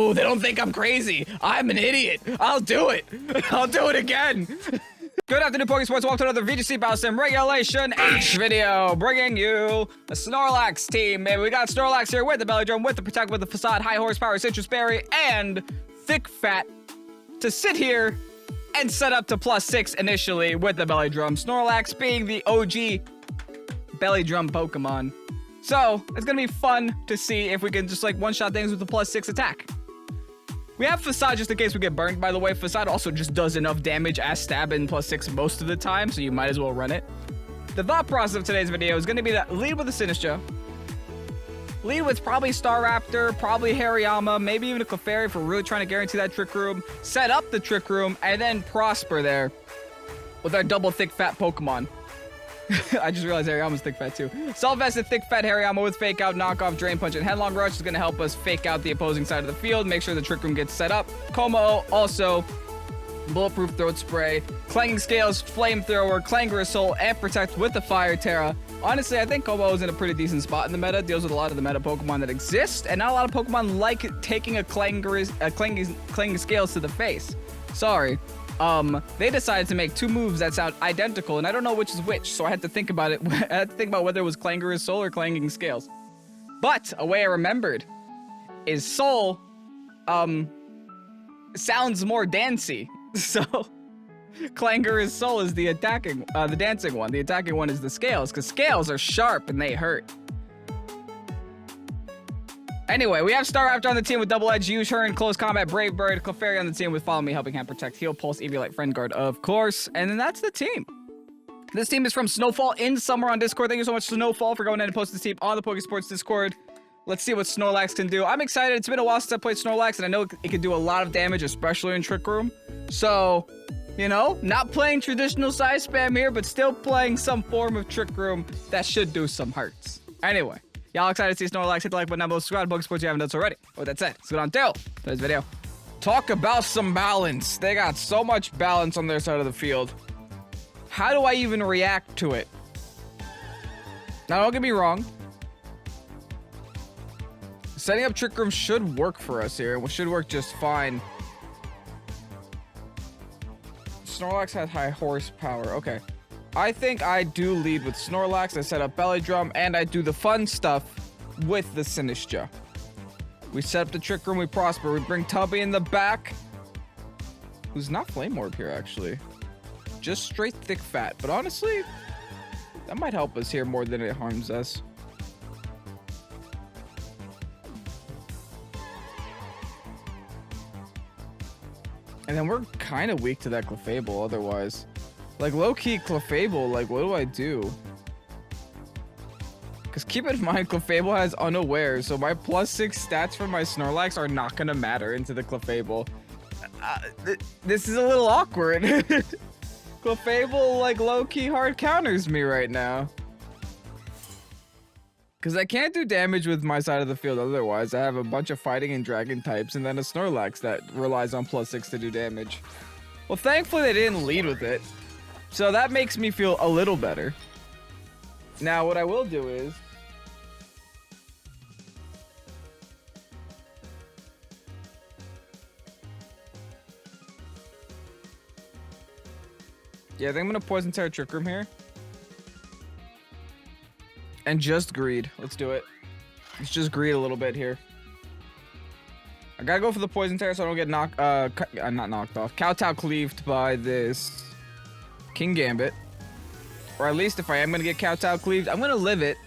Ooh, they don't think I'm crazy. I'm an idiot. I'll do it. I'll do it again. Good afternoon, Pokesports. Welcome to another VGC Battle Sim Regulation H video, bringing you a Snorlax team. Maybe we got Snorlax here with the Belly Drum, with the Protect, with the Facade, High Horsepower, Citrus Berry, and Thick Fat to sit here and set up to +6 initially with the Belly Drum. Snorlax being the OG Belly Drum Pokemon. So, it's gonna be fun to see if we can just like one-shot things with the +6 attack. We have Facade just in case we get burned, by the way. Facade also just does enough damage as Stab in +6 most of the time, so you might as well run it. The thought process of today's video is gonna be to lead with a Sinistcha, lead with probably Staraptor, probably Hariyama, maybe even a Clefairy if we're really trying to guarantee that Trick Room, set up the Trick Room, and then Prosper there with our double Thick Fat Pokemon. I just realized Hariyama's Thick Fat too. Self-vested Thick Fat Hariyama with Fake Out, Knockoff, Drain Punch, and Headlong Rush is going to help us fake out the opposing side of the field, make sure the Trick Room gets set up. Como also Bulletproof Throat Spray, Clanging Scales, Flamethrower, Clangorous Soul, and Protect with the Fire Terra. Honestly, I think Como is in a pretty decent spot in the meta, deals with a lot of the meta Pokemon that exist, and not a lot of Pokemon like taking a Clanging Scales to the face. Sorry. They decided to make two moves that sound identical, and I don't know which is which, so I had to think about it. I had to think about whether it was Clangorous Soul or Clanging Scales. But a way I remembered is Soul, sounds more dancey. So Clangorous Soul is the attacking, the dancing one. The attacking one is the Scales, because Scales are sharp and they hurt. Anyway, we have Staraptor on the team with Double Edge, Use Her in Close Combat, Brave Bird, Clefairy on the team with Follow Me, Helping Hand, Protect, Heal, Pulse, Eviolite, Friend Guard, of course. And then that's the team. This team is from Snowfall in Summer on Discord. Thank you so much, Snowfall, for going ahead and posting this team on the Pokesports Discord. Let's see what Snorlax can do. I'm excited. It's been a while since I played Snorlax, and I know it can do a lot of damage, especially in Trick Room. So, you know, not playing traditional size spam here, but still playing some form of Trick Room that should do some hurts. Anyway. Y'all excited to see Snorlax? Hit the like button down below, subscribe to Pokesports if you haven't done so already. With that said, let's get on to today's video. Talk about some balance. They got so much balance on their side of the field. How do I even react to it? Now, don't get me wrong. Setting up Trick Room should work for us here. It should work just fine. Snorlax has high horsepower. Okay. I think I do lead with Snorlax. I set up Belly Drum, and I do the fun stuff with the Sinistcha. We set up the Trick Room, we Prosper. We bring Tubby in the back, who's not Flame Orb here, actually. Just straight Thick Fat. But honestly, that might help us here more than it harms us. And then we're kind of weak to that Clefable otherwise. Like, low-key Clefable, like, what do I do? Because keep in mind, Clefable has Unaware, so my +6 stats for my Snorlax are not going to matter into the Clefable. This is a little awkward. Clefable, like, low-key hard counters me right now. Because I can't do damage with my side of the field otherwise. I have a bunch of fighting and dragon types, and then a Snorlax that relies on +6 to do damage. Well, thankfully they didn't lead with it. So that makes me feel a little better. Now, what I will do is... yeah, I think I'm going to Poison Terra Trick Room here. And just greed. Let's do it. Let's just greed a little bit here. I gotta go for the Poison Terra so I don't get not knocked off. Kowtow cleaved by this... King Gambit. Or at least if I am going to get Kowtow cleaved, I'm going to live it.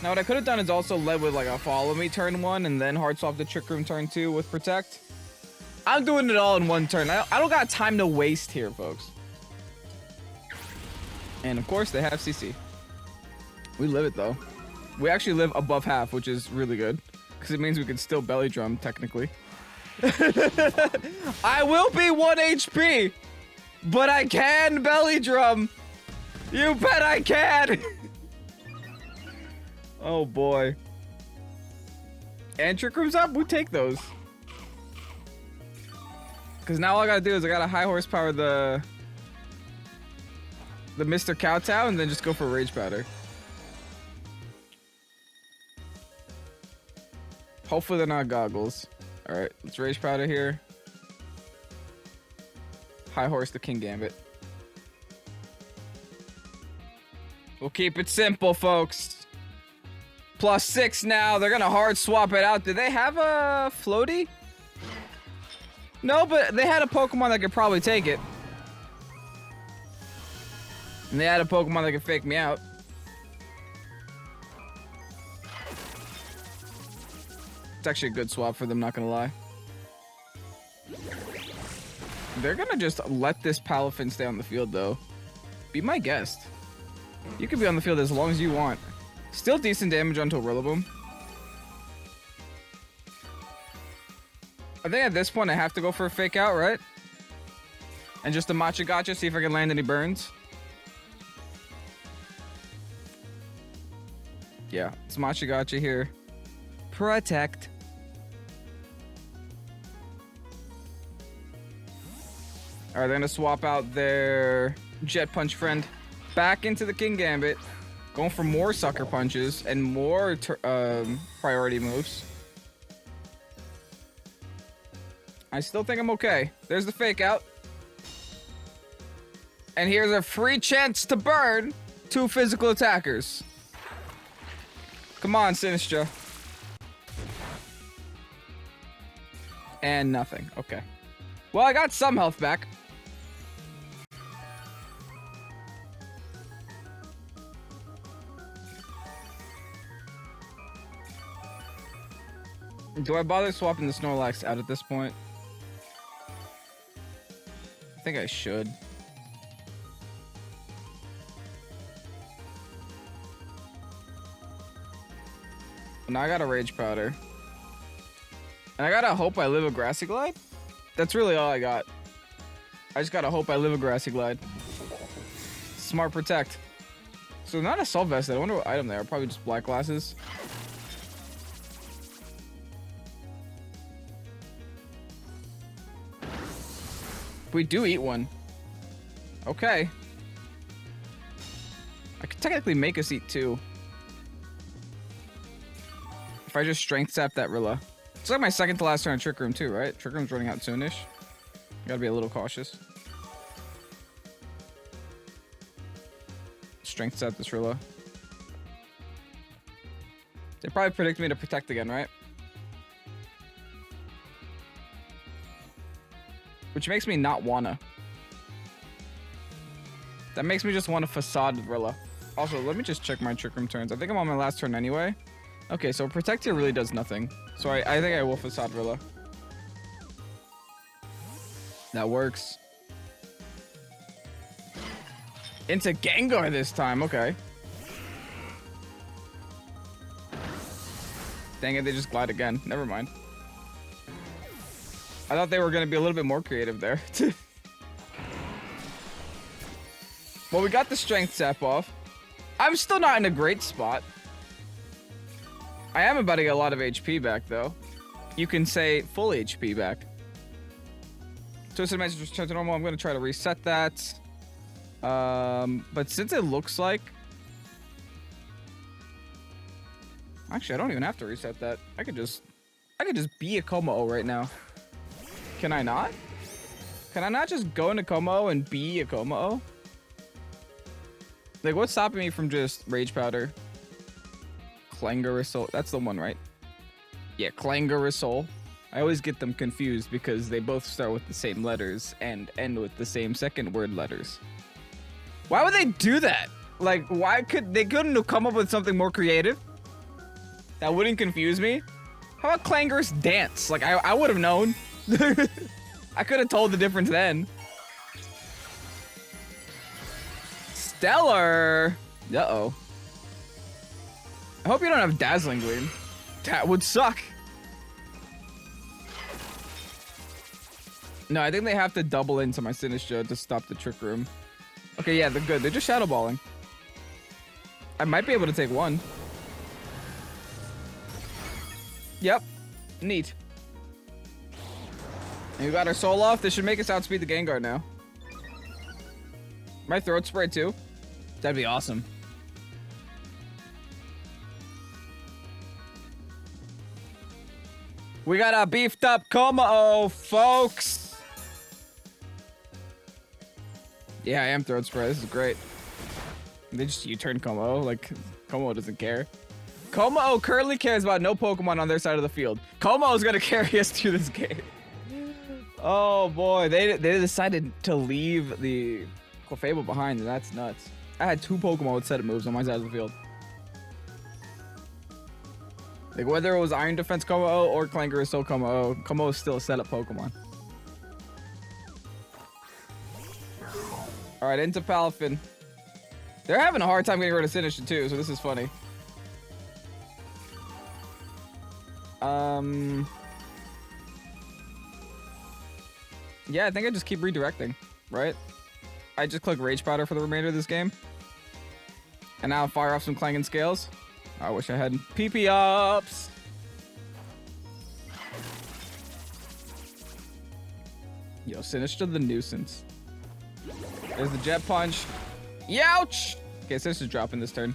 Now what I could have done is also led with like a Follow Me turn 1 and then hard swap the Trick Room turn 2 with Protect. I'm doing it all in one turn. I don't got time to waste here, folks. And of course they have CC. We live it though. We actually live above half, which is really good. Because it means we can still Belly Drum technically. I will be 1 HP, but I can Belly Drum. You bet I can. Oh boy. And Trick Room's up, we take those. Because now all I gotta do is I gotta high horsepower the Mr. Kowtow and then just go for Rage Powder. Hopefully they're not goggles. All right, let's Rage Powder here. High Horse the King Gambit. We'll keep it simple, folks. +6 now. They're gonna hard swap it out. Do they have a floaty? No, but they had a Pokemon that could probably take it. And they had a Pokemon that could fake me out. It's actually a good swap for them, not gonna lie. They're gonna just let this Palafin stay on the field, though. Be my guest. You can be on the field as long as you want. Still decent damage onto Rillaboom. I think at this point I have to go for a fake out, right? And just a Matcha Gotcha, see if I can land any burns. Yeah, it's Matcha Gotcha here. Protect. Alright, they're gonna swap out their Jet Punch friend back into the King Gambit. Going for more Sucker Punches and more priority moves. I still think I'm okay. There's the fake out. And here's a free chance to burn 2 physical attackers. Come on, Sinistra. And nothing. Okay. Well, I got some health back. Do I bother swapping the Snorlax out at this point? I think I should. Now I got a Rage Powder. And I gotta hope I live a Grassy Glide? That's really all I got. I just gotta hope I live a Grassy Glide. Smart Protect. So not a Assault Vest. I wonder what item they are. Probably just Black Glasses. We do eat one. Okay. I could technically make us eat 2. If I just Strength Sap that Rilla. It's like my second to last turn on Trick Room too, right? Trick Room's running out soonish. Gotta be a little cautious. Strength Sap this Rilla. They probably predict me to Protect again, right? Which makes me not wanna. That makes me just want a Facade Rilla. Also, let me just check my Trick Room turns. I think I'm on my last turn anyway. Okay, so Protect here really does nothing. So I think I will Facade Rilla. That works. Into Gengar this time, okay. Dang it, they just glide again. Never mind. I thought they were going to be a little bit more creative there. Well, we got the Strength Sap off. I'm still not in a great spot. I am about to get a lot of HP back, though. You can say full HP back. Twisted Message return to normal. I'm going to try to reset that. But since it looks like... Actually, I don't even have to reset that. I could just be a Como right now. Can I not? Can I not just go into Como and be a Como? Like, what's stopping me from just Rage Powder? Clangarasol. That's the one, right? Yeah, Clangarasol. I always get them confused because they both start with the same letters and end with the same second word letters. Why would they do that? Like, why couldn't have come up with something more creative? That wouldn't confuse me? How about Clangarous Dance? Like, I would have known. I could have told the difference then. Stellar. Uh-oh. I hope you don't have Dazzling Gleam. That would suck. No, I think they have to double into my Sinistra to stop the Trick Room. Okay, yeah, they're good. They're just Shadow Balling. I might be able to take one. Yep. Neat. And we got our Soul off. This should make us outspeed the Gengar now. My Throat Spray too. That'd be awesome. We got a beefed up Como, folks. Yeah, I am throat spray. This is great. They just U-turn Como. Like, Como doesn't care. Como currently cares about no Pokemon on their side of the field. Como is gonna carry us through this game. Oh boy, they decided to leave the Clefable behind, and that's nuts. I had 2 Pokemon with set moves on my side of the field. Like, whether it was Iron Defense Como or Clanger Soul Como, Como is still a setup Pokemon. Alright, into Palafin. They're having a hard time getting rid of Sinistcha too, so this is funny. Yeah, I think I just keep redirecting, right? I just click Rage Powder for the remainder of this game. And now fire off some Clanging Scales. I wish I had PP ups. Yo, Sinistcha the nuisance. There's the Jet Punch. Youch! Okay, Sinistra's dropping this turn.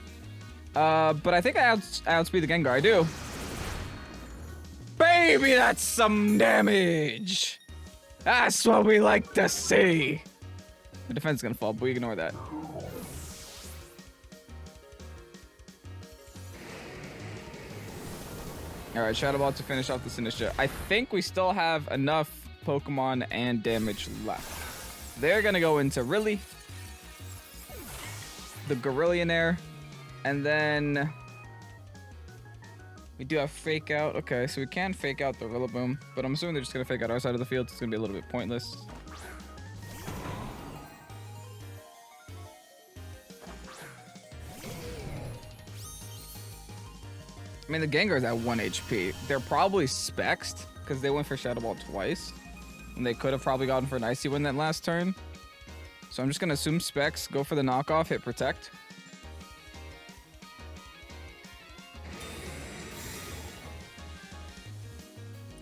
But I think I outspeed the Gengar. I do. Baby, that's some damage. That's what we like to see. The defense is gonna fall, but we ignore that. Alright, Shadow Ball to finish off the Sinistcha. I think we still have enough Pokemon and damage left. They're gonna go into Rilly, the Gorillionaire, and then we do have Fake Out. Okay, so we can Fake Out the Rillaboom, but I'm assuming they're just gonna Fake Out our side of the field. So it's gonna be a little bit pointless. I mean, the Gengar's at 1 HP. They're probably spexed because they went for Shadow Ball twice. And they could have probably gotten for an Icy Wind that last turn. So I'm just going to assume specs, go for the knockoff, hit Protect.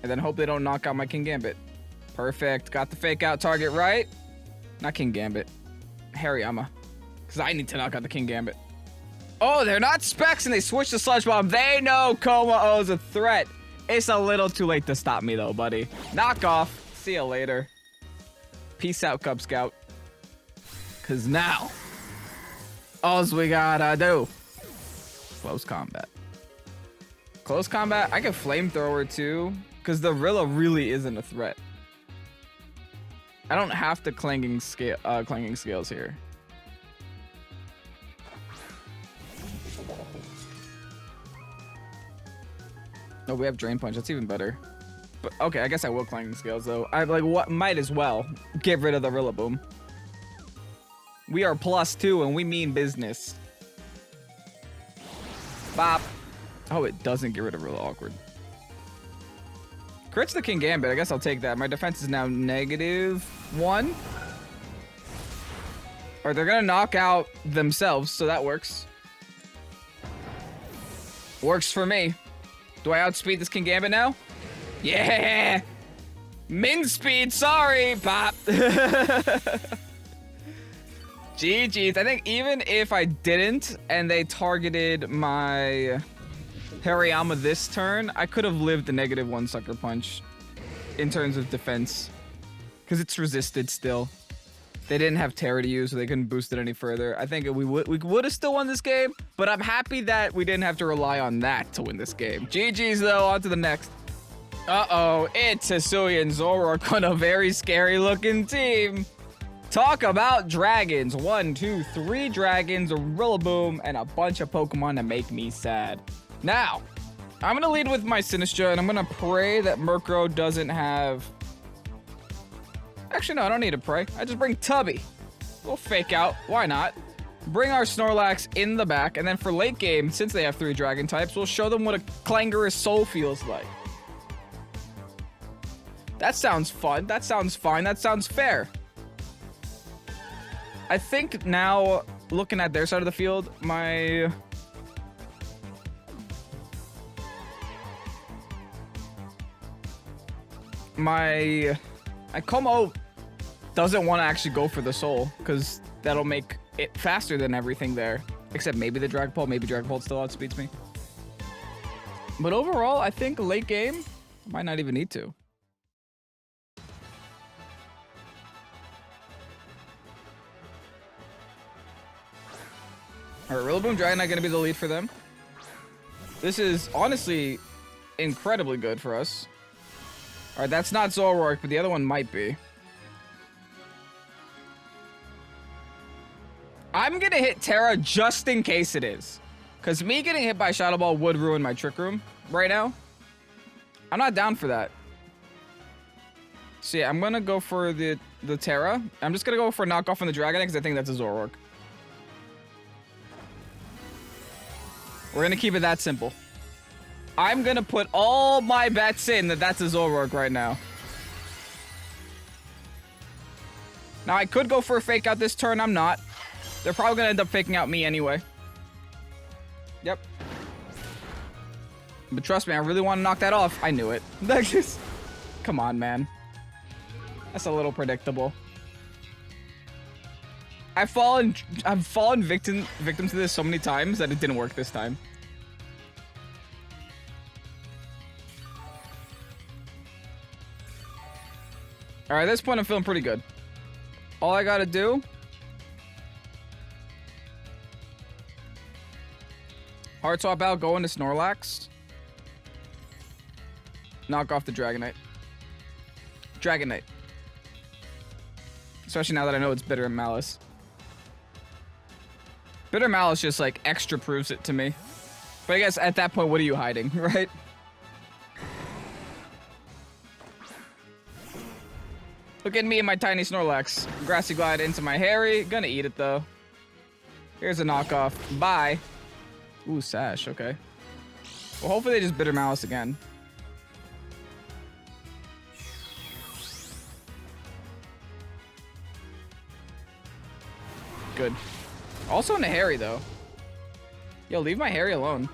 And then hope they don't knock out my King Gambit. Perfect. Got the Fake Out target right. Not King Gambit. Hariyama. Because I need to knock out the King Gambit. Oh, they're not specs and they switched to Sludge Bomb. They know Como-O's a threat. It's a little too late to stop me though, buddy. Knock off. See you later. Peace out, Cub Scout. Cause now, all we gotta do, close combat. Close combat, I can Flamethrower too, cause the Rilla really isn't a threat. I don't have to Clanging Scales here. No, we have Drain Punch. That's even better. But okay, I guess I will Clanging Scales though. I like what might as well get rid of the Rillaboom. We are +2 and we mean business. Bop. Oh, it doesn't get rid of Rilla. Awkward. Crits the King Gambit. I guess I'll take that. My defense is now -1. Or they're gonna knock out themselves, so that works. Works for me. Do I outspeed this King Gambit now? Yeah! Min speed, sorry, Pop. GG's. I think even if I didn't and they targeted my Hariyama this turn, I could have lived the -1 Sucker Punch in terms of defense. Because it's resisted still. They didn't have Terra to use, so they couldn't boost it any further. I think we would have still won this game, but I'm happy that we didn't have to rely on that to win this game. GG's though, on to the next. Uh-oh, it's HISUIAN ZOROARK on a very scary looking team. Talk about dragons. 1, 2, 3 dragons, a Rillaboom, and a bunch of Pokemon to make me sad. Now, I'm gonna lead with my Sinistcha, and I'm gonna pray that Murkrow doesn't have... Actually, no, I don't need to pray. I just bring Tubby. We'll Fake Out. Why not? Bring our Snorlax in the back, and then for late game, since they have 3 dragon types, we'll show them what a Clangorous Soul feels like. That sounds fun. That sounds fine. That sounds fair. I think now, looking at their side of the field, my Como doesn't want to actually go for the soul because that'll make it faster than everything there. Except maybe the Dragapult. Maybe Dragapult still outspeeds me. But overall, I think late game, Might not even need to. Alright, Rillaboom, Dragonite gonna be the lead for them. This is honestly incredibly good for us. Alright, that's not ZOROARK, but the other one might be. I'm gonna hit Terra just in case it is. Because me getting hit by Shadow Ball would ruin my Trick Room right now. I'm not down for that. So yeah, I'm gonna go for the Terra. I'm just gonna go for a knockoff on the Dragonite because I think that's a ZOROARK. We're gonna keep it that simple. I'm gonna put all my bets in that that's a ZOROARK right now. Now I could go for a fake out this turn, I'm not. They're probably gonna end up faking out me anyway. Yep. But trust me, I really want to knock that off. I knew it. Come on, man. That's a little predictable. I've fallen victim to this so many times that it didn't work this time. All right, at this point, I'm feeling pretty good. All I gotta do... Hard swap out, go into Snorlax. Knock off the Dragonite. Dragonite. Especially now that I know it's Bitter and Malice. Bitter Malice just like extra proves it to me. But I guess at that point, what are you hiding, right? Look at me and my tiny Snorlax. Grassy Glide into my Harry. Gonna eat it though. Here's a knockoff. Bye. Ooh, Sash, okay. Well, hopefully they just Bitter Malice again. Good. Also in a Harry, though. Yo, leave my Harry alone.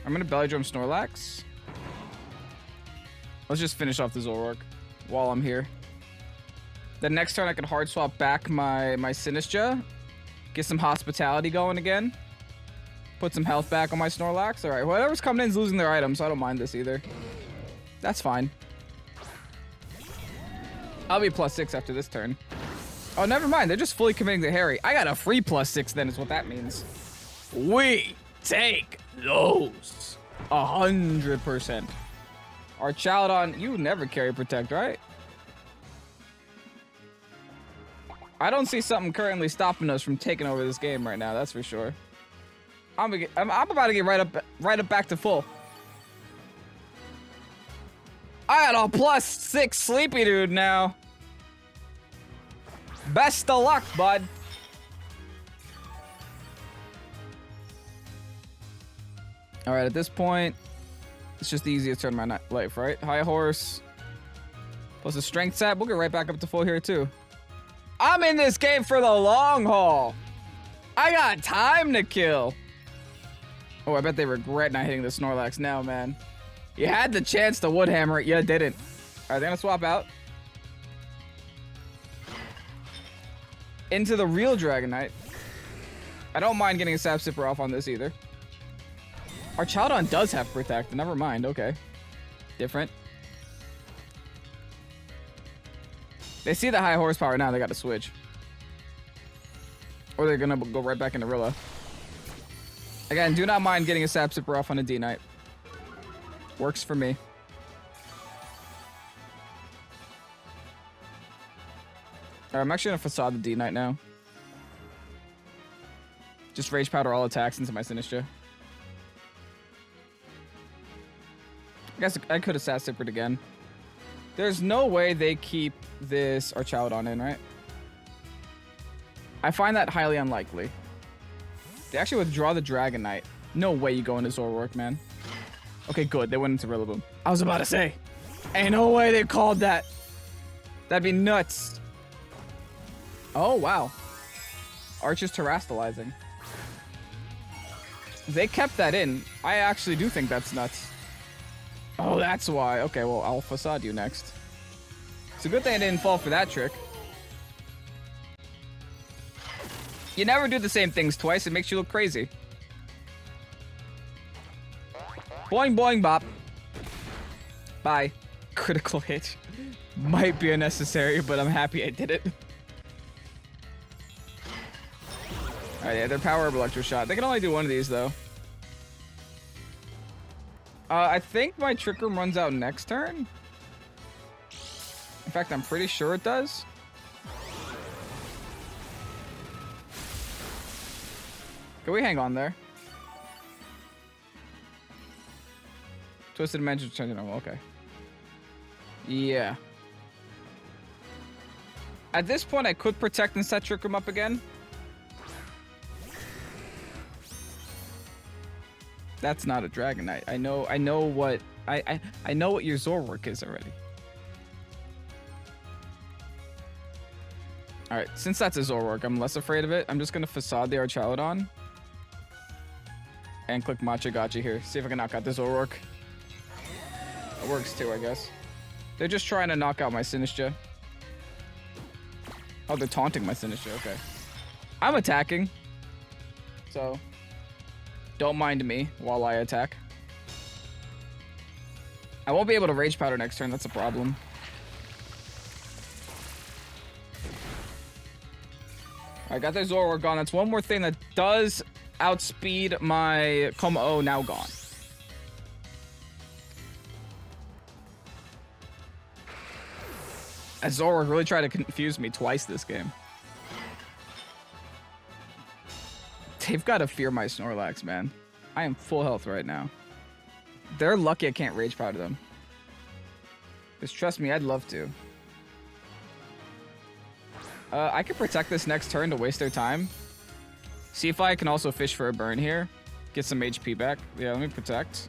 I'm gonna Belly Drum Snorlax. Let's just finish off the ZOROARK while I'm here. Then next turn I can hard swap back my Sinistcha. Get some hospitality going again. Put some health back on my Snorlax. Alright, whatever's coming in is losing their items, so I don't mind this either. That's fine. I'll be +6 after this turn. Oh, never mind. They're just fully committing to Harry. I got a free +6 then is what that means. We take those 100%. Our Chowdon, you never carry Protect, right? I don't see something currently stopping us from taking over this game right now, that's for sure. I'm about to get right up back to full. I got a +6 Sleepy Dude now. Best of luck, bud. All right, at this point, it's just the easiest turn of my life, right? High Horse plus a Strength set. We'll get right back up to full here too. I'm in this game for the long haul. I got time to kill. Oh, I bet they regret not hitting the Snorlax now, man. You had the chance to Wood Hammer it, you didn't. All right, they're gonna swap out. Into the real Dragonite. I don't mind getting a Sap Sipper off on this either. Our Chowdon does have Protect. Never mind. Okay. Different. They see the high horsepower now. They got to switch. Or they're going to go right back into Rilla. Again, do not mind getting a Sap Sipper off on a D-Knight. Works for me. Alright, I'm actually going to Facade the D-Knight now. Just Rage Powder all attacks into my Sinistcha. I guess I could have Sap Sippered again. There's no way they keep this Archaudon in, right? I find that highly unlikely. They actually withdraw the Dragonite. No way you go into ZOROARK, man. Okay, good. They went into Rillaboom. I was about to say, ain't no way they called that. That'd be nuts. Oh, wow. Arch is terastallizing. They kept that in. I actually do think that's nuts. Oh, that's why. Okay, well, I'll facade you next. It's a good thing I didn't fall for that trick. You never do the same things twice. It makes you look crazy. Boing, boing, bop. Bye. Critical hit. Might be unnecessary, but I'm happy I did it. Alright, yeah, they're power up electro shot. They can only do one of these, though. I think my Trick Room runs out next turn. In fact, I'm pretty sure it does. Can we hang on there? Twisted Dimensions changing over. Okay. Yeah. At this point, I could protect and set Trick Room up again. That's not a Dragonite. I know what I know what your ZOROARK is already. All right, since that's a ZOROARK, I'm less afraid of it. I'm just gonna facade the Archaludon and click Matcha Gotcha here. See if I can knock out the ZOROARK. It works too, I guess. They're just trying to knock out my Sinistcha. Oh, they're taunting my Sinistcha. Okay, I'm attacking, so don't mind me while I attack. I won't be able to Rage Powder next turn. That's a problem. I got their ZOROARK gone. That's one more thing that does outspeed my Como-O now gone. As ZOROARK really tried to confuse me twice this game. They've got to fear my Snorlax, man. I am full health right now. They're lucky I can't Rage Powder them. Because trust me, I'd love to. I could protect this next turn to waste their time. See if I can also fish for a burn here. Get some HP back. Yeah, let me protect.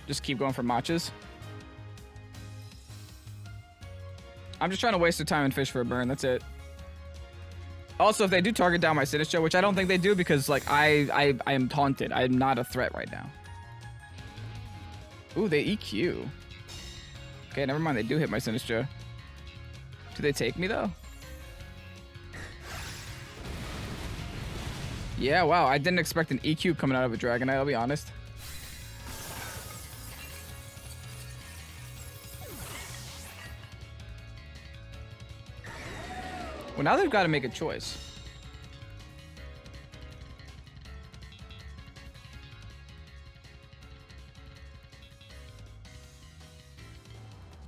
Just keep going for matches. I'm just trying to waste their time and fish for a burn. That's it. Also, if they do target down my Sinistcha, which I don't think they do because, like, I am taunted. I am not a threat right now. Ooh, they EQ. Okay, never mind. They do hit my Sinistcha. Do they take me, though? Yeah, wow. I didn't expect an EQ coming out of a Dragonite, I'll be honest. Well, now they've got to make a choice.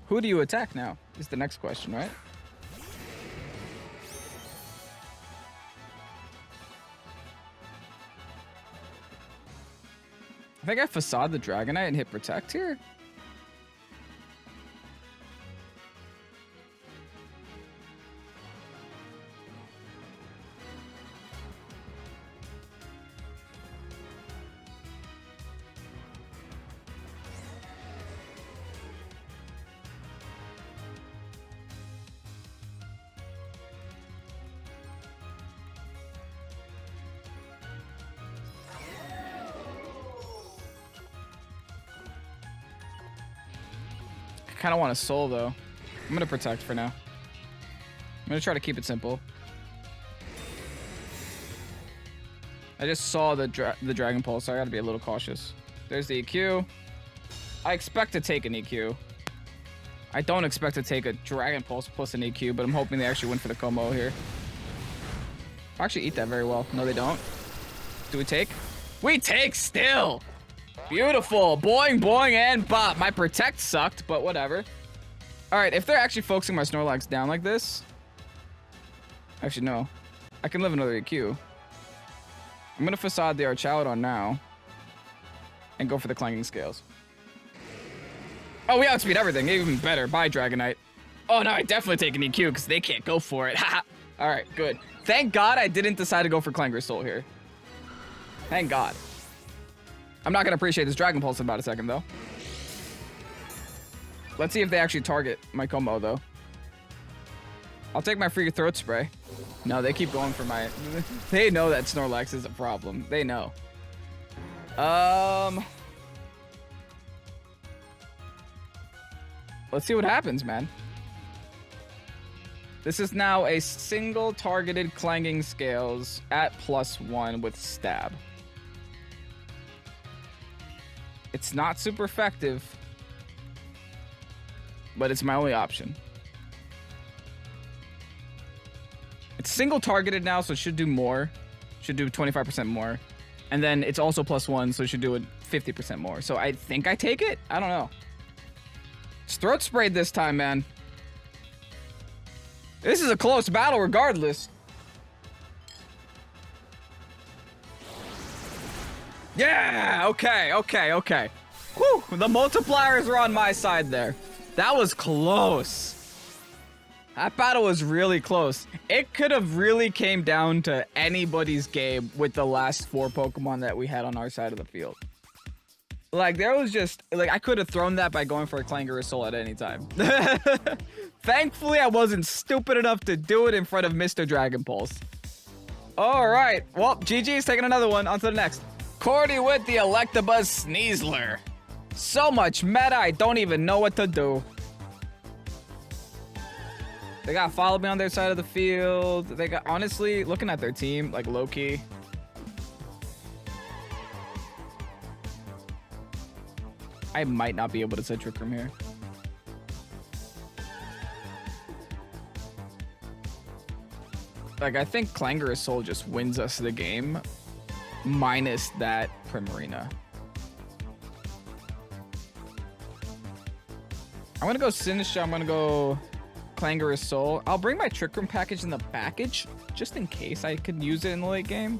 Who do you attack now? Is the next question, right? I think I facade the Dragonite and hit protect here. I kind of want a soul though. I'm gonna protect for now. I'm gonna try to keep it simple. I just saw the Dragon Pulse, so I gotta be a little cautious. There's the EQ. I expect to take an EQ. I don't expect to take a Dragon Pulse plus an EQ, but I'm hoping they actually win for the Como here. I'll actually eat that very well. No, they don't. Do we take? We take still! Beautiful. Boing, boing, and bop. My protect sucked, but whatever. All right, if they're actually focusing my Snorlax down like this... Actually, no. I can live another EQ. I'm going to facade the Archaludon now. And go for the Clanging Scales. Oh, we outspeed everything. Even better. Bye, Dragonite. Oh, no, I definitely take an EQ because they can't go for it. Haha. All right, good. Thank God I didn't decide to go for Clanger Soul here. Thank God. I'm not going to appreciate this Dragon Pulse in about a second, though. Let's see if they actually target my Como, though. I'll take my free Throat Spray. No, they keep going for my... They know that Snorlax is a problem. They know. Let's see what happens, man. This is now a single targeted clanging scales at +1 with stab. It's not super effective, but it's my only option. It's single targeted now, so it should do more. Should do 25% more. And then it's also +1, so it should do it 50% more. So I think I take it? I don't know. It's throat sprayed this time, man. This is a close battle regardless. Yeah, okay. Whew, the multipliers are on my side there. That was close. That battle was really close. It could have really came down to anybody's game with the last 4 Pokemon that we had on our side of the field. Like, there was just, like, I could have thrown that by going for a Clanger Soul at any time. Thankfully, I wasn't stupid enough to do it in front of Mr. Dragon Pulse. All right, well, GG's taking another one. On to the next. Cordy with the Electabuzz Sneasler. So much meta, I don't even know what to do. They got followed me on their side of the field. They got, honestly, looking at their team, like low-key. I might not be able to set Trick Room here. Like, I think Clanger Soul just wins us the game, minus that Primarina. I'm gonna go Sinisha. I'm gonna go Clanger Soul. I'll bring my Trick Room package in the package, just in case I could use it in the late game.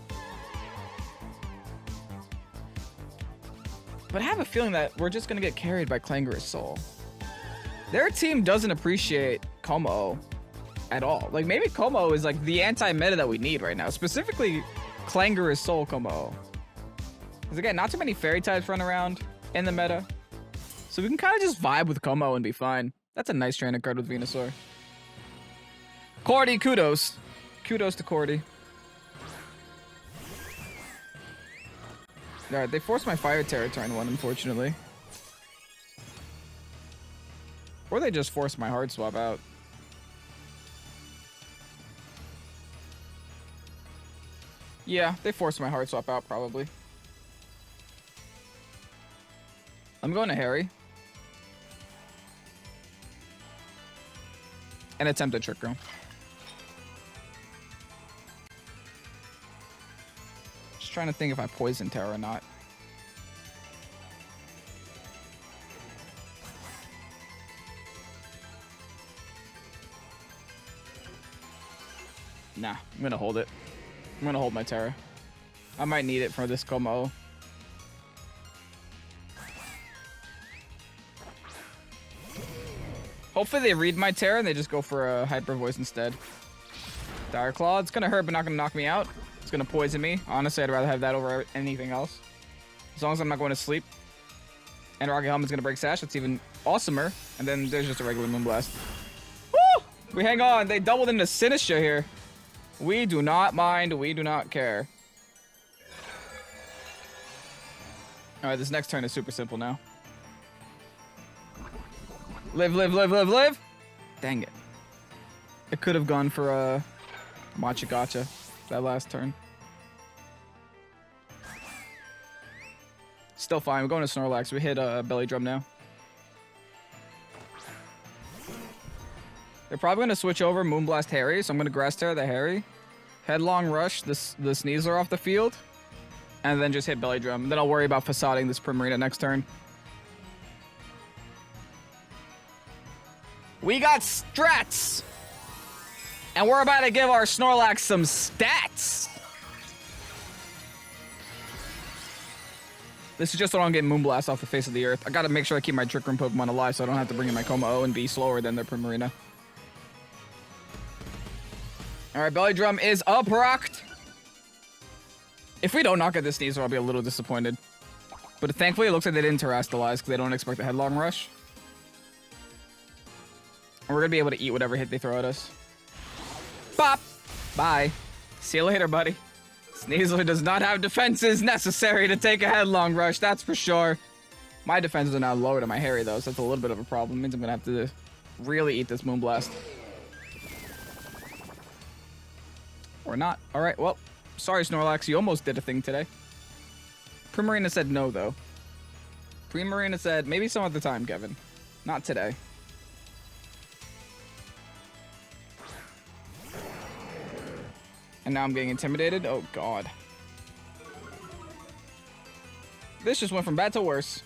But I have a feeling that we're just gonna get carried by Clanger Soul. Their team doesn't appreciate Como at all. Like, maybe Como is like the anti-meta that we need right now. Specifically, Clanger Soul Como. Because again, not too many fairy types run around in the meta. So we can kind of just vibe with Como and be fine. That's a nice trainer card with Venusaur. Cordy, kudos. Kudos to Cordy. Alright, they forced my Fire Terror turn 1, unfortunately. Or they just forced my Hard Swap out. Yeah, they forced my Hard Swap out, probably. I'm going to Harry. And attempt a Trick Room. Just trying to think if I Poison Terror or not. Nah, I'm gonna hold it. I'm gonna hold my Terra. I might need it for this Como. Hopefully they read my Terra and they just go for a Hyper Voice instead. Dire Claw, it's gonna hurt but not gonna knock me out. It's gonna poison me. Honestly, I'd rather have that over anything else. As long as I'm not going to sleep. And Rocket Helmet's gonna break Sash, that's even awesomer. And then there's just a regular Moonblast. Woo! We hang on, they doubled into Sinisha here. We do not mind, we do not care. Alright, this next turn is super simple now. Live, live, live, live, live! Dang it. It could have gone for a Matcha Gotcha that last turn. Still fine, we're going to Snorlax. We hit a Belly Drum now. They're probably going to switch over Moonblast Harry, so I'm going to Grass Terror the Harry. Headlong Rush the Sneasler off the field. And then just hit Belly Drum. And then I'll worry about facading this Primarina next turn. We got strats! And we're about to give our Snorlax some stats! This is just so I don't get Moonblast off the face of the earth. I gotta make sure I keep my Trick Room Pokemon alive so I don't have to bring in my Como and be slower than their Primarina. Alright, Belly Drum is up-rocked. If we don't knock at this Sneasler, I'll be a little disappointed. But thankfully, it looks like they didn't Terrastalize because they don't expect a Headlong Rush. And we're gonna be able to eat whatever hit they throw at us. Bop! Bye. See you later, buddy. Sneasler does not have defenses necessary to take a Headlong Rush, that's for sure. My defenses are now lower to my Harry, though, so that's a little bit of a problem. It means I'm going to have to really eat this Moonblast. Or not. All right, well, sorry, Snorlax. You almost did a thing today. Primarina said no, though. Primarina said maybe some other time, Kevin. Not today. And now I'm getting intimidated. Oh, God. This just went from bad to worse.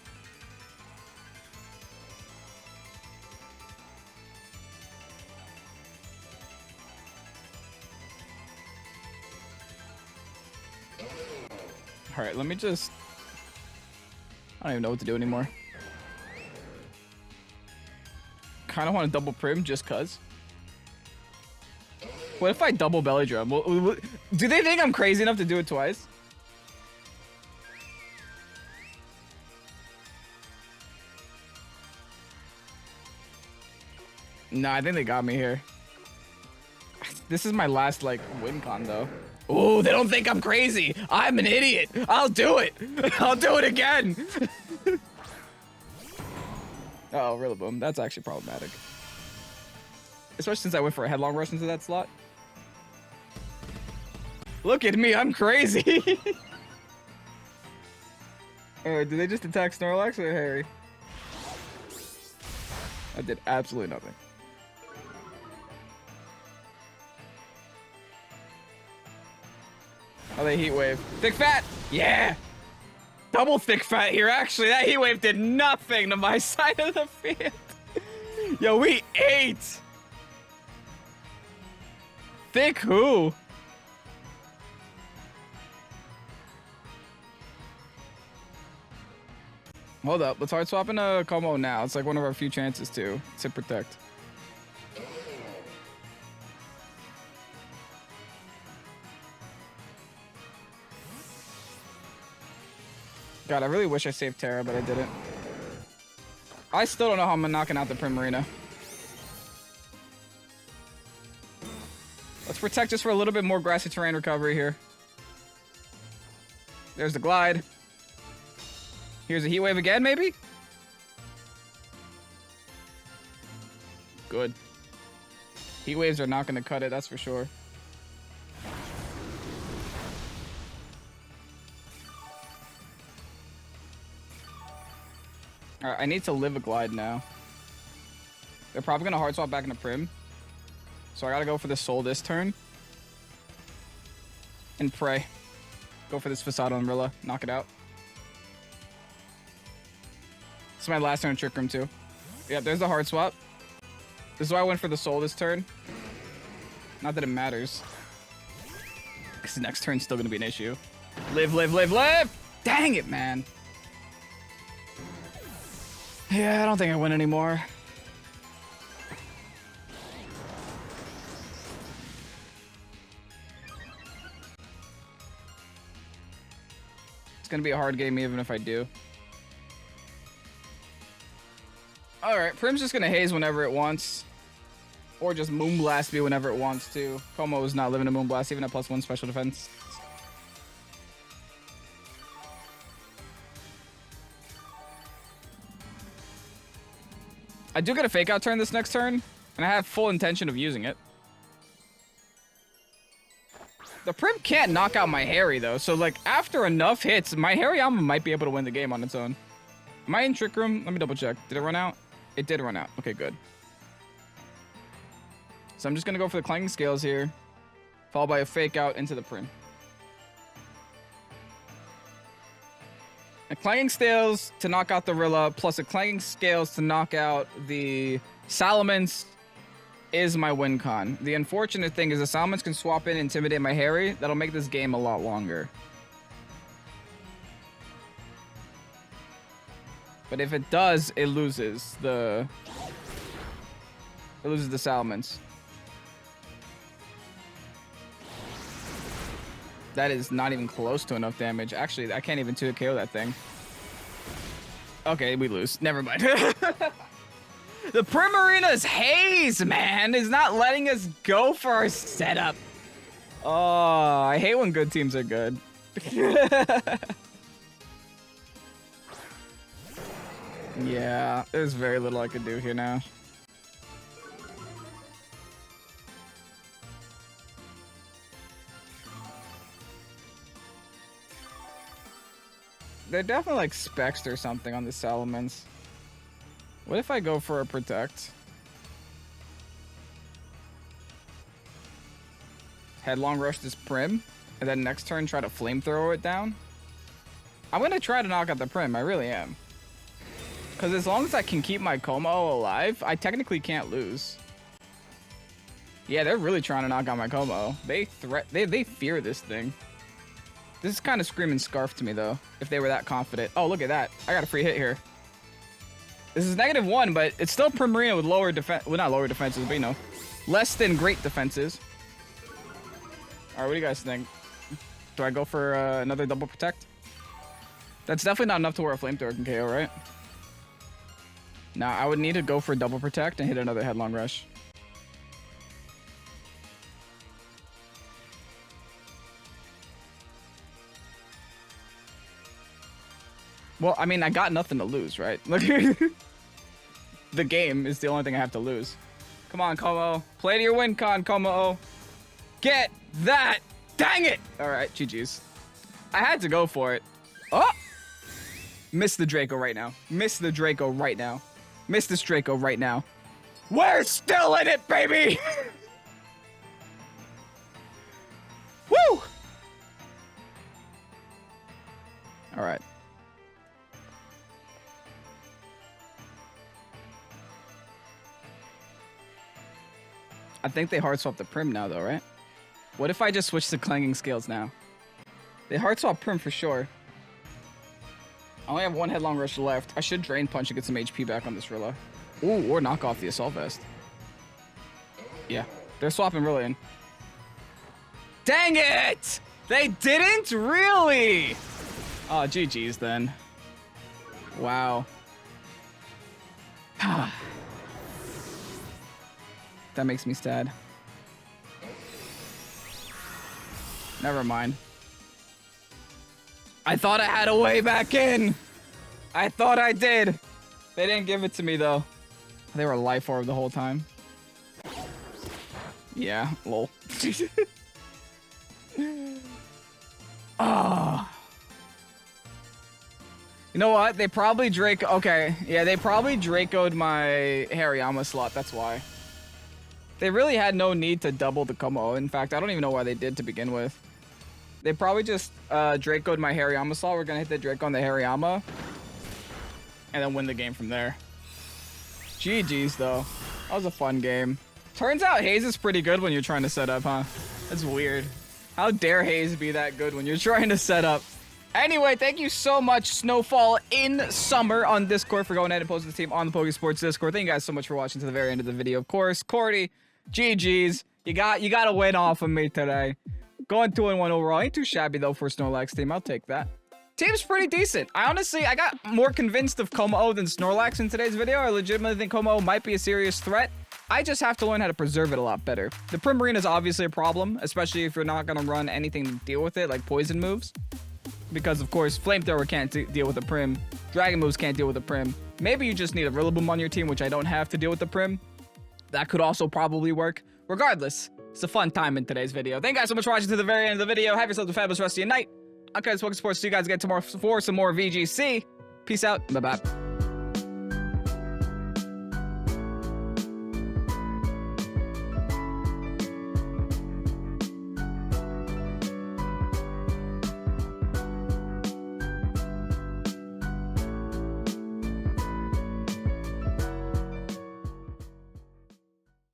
All right, let me just... I don't even know what to do anymore. Kind of want to double Prim just cuz. What if I double Belly Drum? Do they think I'm crazy enough to do it twice? No, I think they got me here. This is my last, like, win con, though. Oh, they don't think I'm crazy. I'm an idiot. I'll do it. I'll do it again. Uh-oh, Rillaboom. That's actually problematic. Especially since I went for a headlong rush into that slot. Look at me. I'm crazy. Alright, did they just attack Snorlax or Harry? I did absolutely nothing. Oh, they Heat Wave. Thick Fat! Yeah! Double Thick Fat here, actually. That Heat Wave did nothing to my side of the field. Yo, we ate! Thick who? Hold up, let's hard swap in a Como now. It's like one of our few chances to protect. God, I really wish I saved Terra, but I didn't. I still don't know how I'm knocking out the Primarina. Let's protect just for a little bit more grassy terrain recovery here. There's the Glide. Here's a Heat Wave again, maybe? Good. Heat Waves are not going to cut it, that's for sure. Alright, I need to live a Glide now. They're probably going to hard swap back into Prim. So I got to go for the Soul this turn. And pray. Go for this Facade on Rilla. Knock it out. This is my last turn Trick Room too. Yeah, there's the hard swap. This is why I went for the Soul this turn. Not that it matters. Because the next turn's still going to be an issue. Live, live, live, live! Dang it, man. Yeah, I don't think I win anymore. It's going to be a hard game even if I do. Alright, Prim's just going to haze whenever it wants. Or just Moonblast me whenever it wants to. Como is not living a Moonblast even at +1 special defense. I do get a Fake Out turn this next turn, and I have full intention of using it. The Prim can't knock out my Harry, though, so, like, after enough hits, my Hariyama might be able to win the game on its own. Am I in Trick Room? Let me double check. Did it run out? It did run out. Okay, good. So I'm just going to go for the Clanging Scales here, followed by a Fake Out into the Prim. A Clanging Scales to knock out the Rilla, plus a Clanging Scales to knock out the Salamence is my win con. The unfortunate thing is the Salamence can swap in and intimidate my Harry. That'll make this game a lot longer. But if it does, it loses the Salamence. That is not even close to enough damage. Actually, I can't even 2 KO that thing. Okay, we lose. Never mind. The Primarina's haze, man, is not letting us go for our setup. Oh, I hate when good teams are good. Yeah, there's very little I could do here now. They're definitely like specs or something on the Salamence. What if I go for a Protect? Headlong Rush this Prim, and then next turn try to Flamethrower it down? I'm gonna try to knock out the Prim, I really am. Because as long as I can keep my Como alive, I technically can't lose. Yeah, they're really trying to knock out my Como. They fear this thing. This is kind of screaming Scarf to me, though, if they were that confident. Oh, look at that. I got a free hit here. This is -1, but it's still Primarina with lower defense. Well, not lower defenses, but, you know, less than great defenses. All right, what do you guys think? Do I go for another double Protect? That's definitely not enough to where a Flamethrower can KO, right? Nah, I would need to go for a double Protect and hit another Headlong Rush. Well, I mean, I got nothing to lose, right? Look, the game is the only thing I have to lose. Come on, Como. Play to your win con, Como. Get that. Dang it. All right, GG's. I had to go for it. Oh! Miss the Draco right now. Miss the Draco right now. Miss this Draco right now. We're still in it, baby! Woo! All right. I think they hard swap the Prim now, though, right? What if I just switch to Clanging Scales now? They hard swap Prim for sure. I only have one Headlong Rush left. I should Drain Punch and get some HP back on this Rilla. Ooh, or knock off the Assault Vest. Yeah, they're swapping Rilla in. Dang it! They didn't? Really? Oh, GG's then. Wow. That makes me sad. Never mind. I thought I had a way back in. I thought I did. They didn't give it to me, though. They were Life Orb the whole time. Yeah, lol. Ah. You know what? They probably Draco. Okay, yeah, they probably Draco'd my Hariyama slot. That's why. They really had no need to double the Como. In fact, I don't even know why they did to begin with. They probably just Draco'd my Hariyama slot. We're gonna hit the Draco on the Hariyama. And then win the game from there. GG's, though. That was a fun game. Turns out Haze is pretty good when you're trying to set up, huh? That's weird. How dare Haze be that good when you're trying to set up? Anyway, thank you so much, Snowfall in Summer on Discord, for going ahead and posting the team on the Pokesports Discord. Thank you guys so much for watching to the very end of the video. Of course, Cordy, GG's. You got a win off of me today. Going 2-1 overall. Ain't too shabby, though, for Snorlax team. I'll take that. Team's pretty decent. I got more convinced of Como than Snorlax in today's video. I legitimately think Como might be a serious threat. I just have to learn how to preserve it a lot better. The Primarina is obviously a problem, especially if you're not going to run anything to deal with it, like poison moves. Because, of course, Flamethrower can't deal with the Prim. Dragon moves can't deal with the Prim. Maybe you just need a Rillaboom on your team, which I don't have to deal with the Prim. That could also probably work. Regardless, it's a fun time in today's video. Thank you guys so much for watching to the very end of the video. Have yourselves a fabulous rest of your night. I'm Pokesports. See you guys again tomorrow for some more VGC. Peace out. Bye-bye.